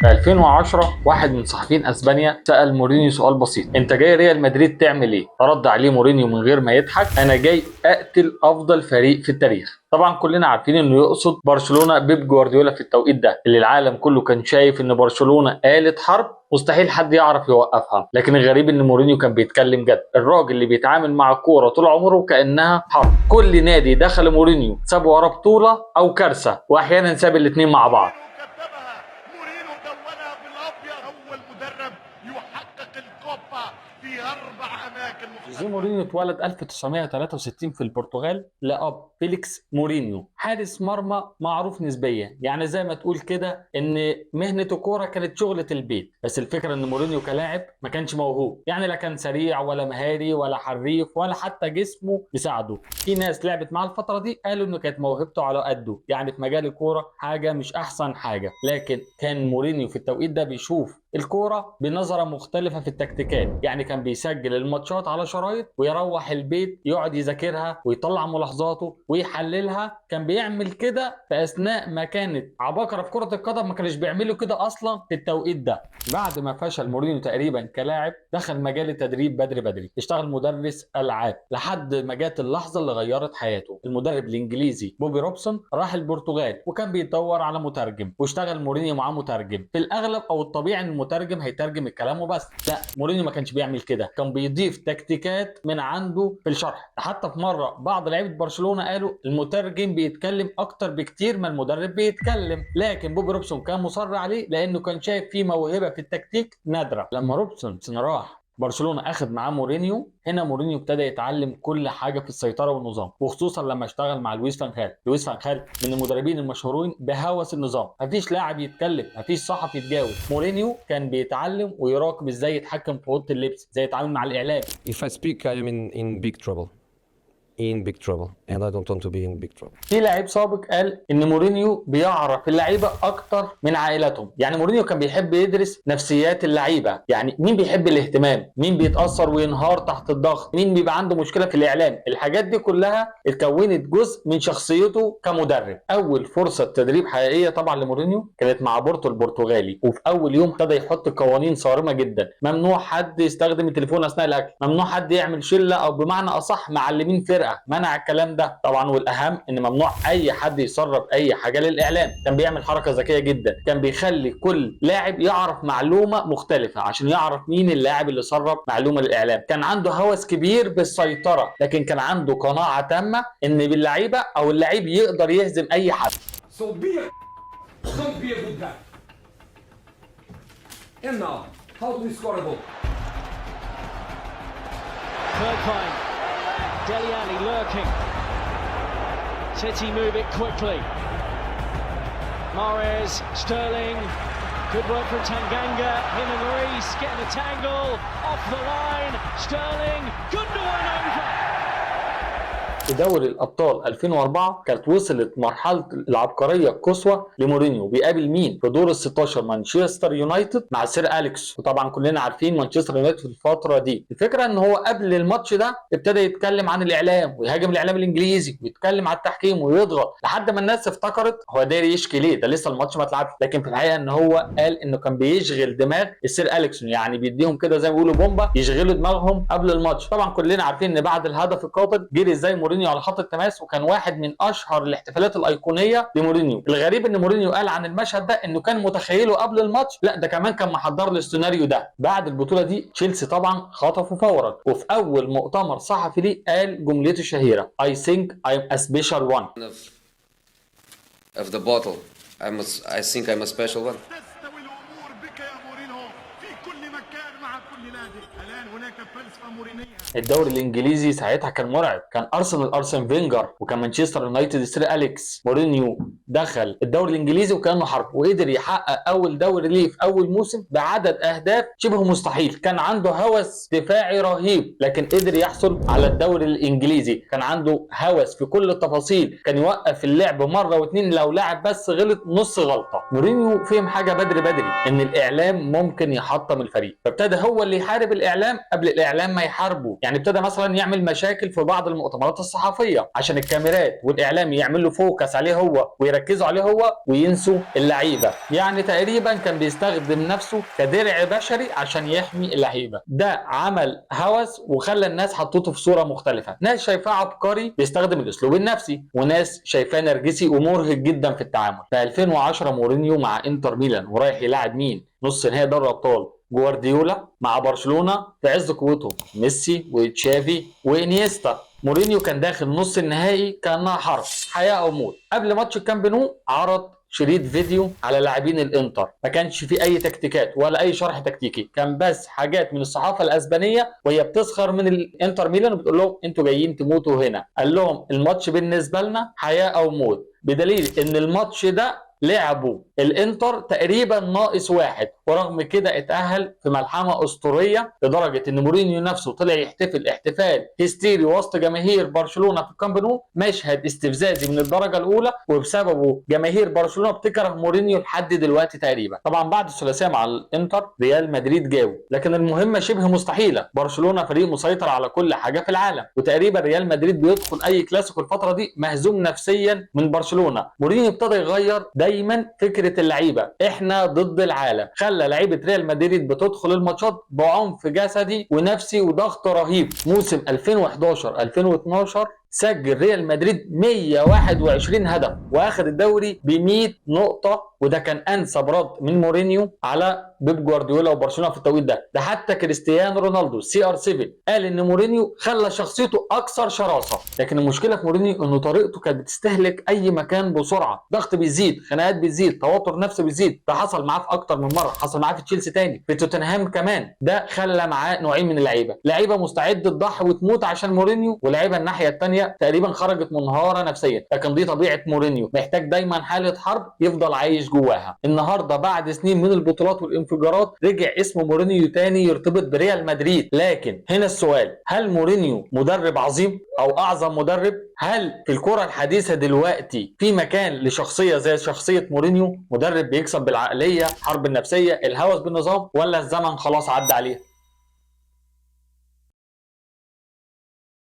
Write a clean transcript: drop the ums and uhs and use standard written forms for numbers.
في 2010 واحد من صحفيين اسبانيا سأل مورينيو سؤال بسيط: انت جاي ريال مدريد تعمل ايه؟ رد عليه مورينيو من غير ما يضحك: انا جاي اقتل افضل فريق في التاريخ. طبعا كلنا عارفين انه يقصد برشلونة بيب جوارديولا في التوقيت ده اللي العالم كله كان شايف ان برشلونة آلة حرب مستحيل حد يعرف يوقفها. لكن الغريب ان مورينيو كان بيتكلم جد. الراجل اللي بيتعامل مع الكوره طول عمره كانها حرب. كل نادي دخل مورينيو ساب وراه بطوله او كارثه، واحيانا ساب الاثنين مع بعض. كتبها مورينو دونها بالابيض. اول مدرب يحقق الكوبا في 4 اماكن جوزيه مختلفه. مورينيو اتولد 1963 في البرتغال لأب فيليكس مورينيو، حارس مرمى معروف نسبيا، يعني زي ما تقول كده ان مهنة الكورة كانت شغلة البيت. بس الفكرة ان مورينيو كلاعب ما كانش موهوب، يعني لا كان سريع ولا مهاري ولا حريف ولا حتى جسمه يساعده. في ناس لعبت معاه الفترة دي قالوا انه كانت موهبته على قده، يعني في مجال الكورة حاجة مش احسن حاجة. لكن كان مورينيو في التوقيت ده بيشوف الكورة بنظرة مختلفة في التكتيكات، يعني كان بيسجل الماتشات على شرايط ويروح البيت يقعد يذاكرها ويطلع ملاحظاته ويحللها. كان بيعمل كده في اثناء ما كانت عباقرة في كرة القدم ما كانش بيعملوا كده اصلا في التوقيت ده. بعد ما فشل مورينيو تقريبا كلاعب دخل مجال التدريب بدري بدري، اشتغل مدرس العاب لحد ما جت اللحظة اللي غيرت حياته. المدرب الانجليزي بوبي روبسون راح البرتغال وكان بيدور على مترجم، واشتغل مورينيو معاه مترجم. في الاغلب او الطبيعي ان المترجم هيترجم الكلام وبس، لا مورينيو ما كانش بيعمل كده، كان بيضيف تكتيكات من عنده في الشرح. حتى في مره بعض لعيبه برشلونه قالوا المترجم بيتكلم اكتر بكتير ما المدرب بيتكلم، لكن بوبي روبسون كان مصر عليه لانه كان شايف فيه موهبه في التكتيك نادره. لما روبسون راح برشلونه اخذ معاه مورينيو، هنا مورينيو ابتدى يتعلم كل حاجه في السيطره والنظام، وخصوصا لما اشتغل مع لويس فان خال. لويس فان خال من المدربين المشهورين بهوس النظام، مفيش لاعب يتكلم، مفيش صحفي يتجاوب. مورينيو كان بيتعلم ويراقب ازاي يتحكم في اوضه اللبس، ازاي يتعامل مع الاعلام. If I speak, I am in big trouble. In big trouble. And I don't want to be in big trouble. في لاعب سابق قال ان مورينيو بيعرف اللعيبه اكتر من عائلتهم، يعني مورينيو كان بيحب يدرس نفسيات اللعيبه، يعني مين بيحب الاهتمام، مين بيتاثر وينهار تحت الضغط، مين بيبقى عنده مشكله في الاعلام. الحاجات دي كلها اتكونت جزء من شخصيته كمدرب. اول فرصه تدريب حقيقيه طبعا لمورينيو كانت مع بورتو البرتغالي، وفي اول يوم ابتدى يحط قوانين صارمه جدا: ممنوع حد يستخدم التليفون اثناء الاكل، ممنوع حد يعمل شله، او بمعنى اصح معلمين فرقه، منع الكلام ده طبعا. والاهم ان ممنوع اي حد يسرب اي حاجه للاعلام. كان بيعمل حركه ذكيه جدا، كان بيخلي كل لاعب يعرف معلومه مختلفه عشان يعرف مين اللاعب اللي سرب معلومه للاعلام. كان عنده هوس كبير بالسيطره، لكن كان عنده قناعه تامه ان باللعيبه او اللعيب يقدر يهزم اي حد. So don't be a good guy. And now, how do we score a goal? Bergwijn, Dele Alli lurking. City move it quickly. Mahrez, Sterling, good work from Tanganga. Him and Maurice getting a tangle off the line. Sterling, Gundogan over. في دوري الابطال 2004 كانت وصلت مرحله العبقريه القصوى لمورينيو. بيقابل مين في دور ال 16؟ مانشستر يونايتد مع سير اليكس. وطبعا كلنا عارفين مانشستر يونايتد في الفتره دي. الفكره ان هو قبل الماتش ده ابتدى يتكلم عن الاعلام ويهاجم الاعلام الانجليزي ويتكلم على التحكيم ويضغط لحد ما الناس افتكرت هو داري يشكي ليه، ده لسه الماتش ما اتلعبش. لكن في الحقيقه ان هو قال انه كان بيشغل دماغ السير اليكس، يعني بيديهم كده زي ما بيقولوا بومبا يشغلوا دماغهم قبل الماتش. طبعا كلنا عارفين ان بعد الهدف القاتل جري ازاي مورينيو على خط التماس، وكان واحد من اشهر الاحتفالات الايقونيه لمورينيو. الغريب ان مورينيو قال عن المشهد ده انه كان متخيله قبل الماتش، لا ده كمان كان محضر له السيناريو ده. بعد البطوله دي تشيلسي طبعا خطفه فورا، وفي اول مؤتمر صحفي ليه قال جملته الشهيره: I think I'm a special one. of the bottle. I think I'm a special one. تستوي الامور بك يا مورينو في كل مكان مع كل نادي. الان هناك فلسفه مورينيه. الدوري الانجليزي ساعتها كان مرعب، كان ارسن فينجر وكان مانشستر يونايتد سير اليكس. مورينيو دخل الدوري الانجليزي وكانه حرب، وقدر يحقق اول دوري ليه في اول موسم بعدد اهداف شبه مستحيل. كان عنده هوس دفاعي رهيب لكن قدر يحصل على الدوري الانجليزي. كان عنده هوس في كل التفاصيل، كان يوقف اللعب مره واثنين لو لاعب بس غلط نص غلطه. مورينيو فهم حاجه بدري ان الاعلام ممكن يحطم الفريق، فابتدى هو اللي يحاسب يحارب الاعلام قبل الاعلام ما يحاربه. يعني ابتدى مثلا يعمل مشاكل في بعض المؤتمرات الصحفيه عشان الكاميرات والاعلام يعملوا فوكس عليه هو ويركزوا عليه هو وينسوا اللعيبه. يعني تقريبا كان بيستخدم نفسه كدرع بشري عشان يحمي اللعيبه. ده عمل هوس وخلى الناس حطته في صوره مختلفه، ناس شايفاه عبقري بيستخدم الاسلوب النفسي، وناس شايفاه نرجسي ومرهق جدا في التعامل. في 2010 مورينيو مع انتر ميلان ورايح يلاعب مين؟ نص نهائي دوري الابطال جوارديولا مع برشلونه في عز قوته، ميسي وتشافي وانيستا. مورينيو كان داخل نص النهائي كانها حرب حياه او موت. قبل ماتش الكامب نو عرض شريط فيديو على لاعبين الانتر، ما كانش فيه اي تكتيكات ولا اي شرح تكتيكي، كان بس حاجات من الصحافه الاسبانيه وهي بتسخر من الانتر ميلان وبتقول لهم انتوا جايين تموتوا هنا. قال لهم الماتش بالنسبه لنا حياه او موت، بدليل ان الماتش ده لعبوا الانتر تقريبا ناقص واحد، ورغم كده اتأهل في ملحمة اسطورية لدرجة ان مورينيو نفسه طلع يحتفل احتفال هستيري وسط جماهير برشلونة في الكامب نو، مشهد استفزازي من الدرجة الاولى، وبسببه جماهير برشلونة بتكره مورينيو لحد دلوقتي تقريبا. طبعا بعد الثلاثية مع الانتر ريال مدريد جاو، لكن المهمة شبه مستحيلة. برشلونة فريق مسيطر على كل حاجة في العالم، وتقريبا ريال مدريد بيدخل اي كلاسيكو الفترة دي مهزوم نفسيا من برشلونة. مورينيو ابتدى يغير دايما فكره اللعيبه، احنا ضد العالم، خلى لعيبه ريال مدريد بتدخل الماتشات بعنف جسدي ونفسي وضغط رهيب. موسم 2011 2012 سجل ريال مدريد 121 هدف واخد الدوري ب 100 نقطه، وده كان انسب رد من مورينيو على بيب جوارديولا وبرشلونه في التوقيت ده حتى كريستيانو رونالدو CR7 قال ان مورينيو خلى شخصيته اكثر شراسه. لكن المشكله في مورينيو انه طريقته كانت بتستهلك اي مكان بسرعه، ضغط بيزيد، خناقات بتزيد، توتر نفسي بيزيد. ده حصل معاه في اكتر من مره، حصل معاه في تشيلسي تاني، في توتنهام كمان. ده خلى معاه نوعين من اللعيبه، لعيبه مستعده تضحي وتموت عشان مورينيو، ولاعيبه الناحيه الثانيه تقريبا خرجت منهاره نفسيا. لكن دي طبيعه مورينيو، محتاج دايما حاله حرب يفضل عايش جواها. النهارده بعد سنين من البطولات والانفجارات رجع اسم مورينيو تاني يرتبط بريال مدريد. لكن هنا السؤال، هل مورينيو مدرب عظيم او اعظم مدرب؟ هل في الكرة الحديثة دلوقتي في مكان لشخصية زي شخصية مورينيو، مدرب بيكسب بالعقلية، حرب النفسية، الهوس بالنظام، ولا الزمن خلاص عدى عليه؟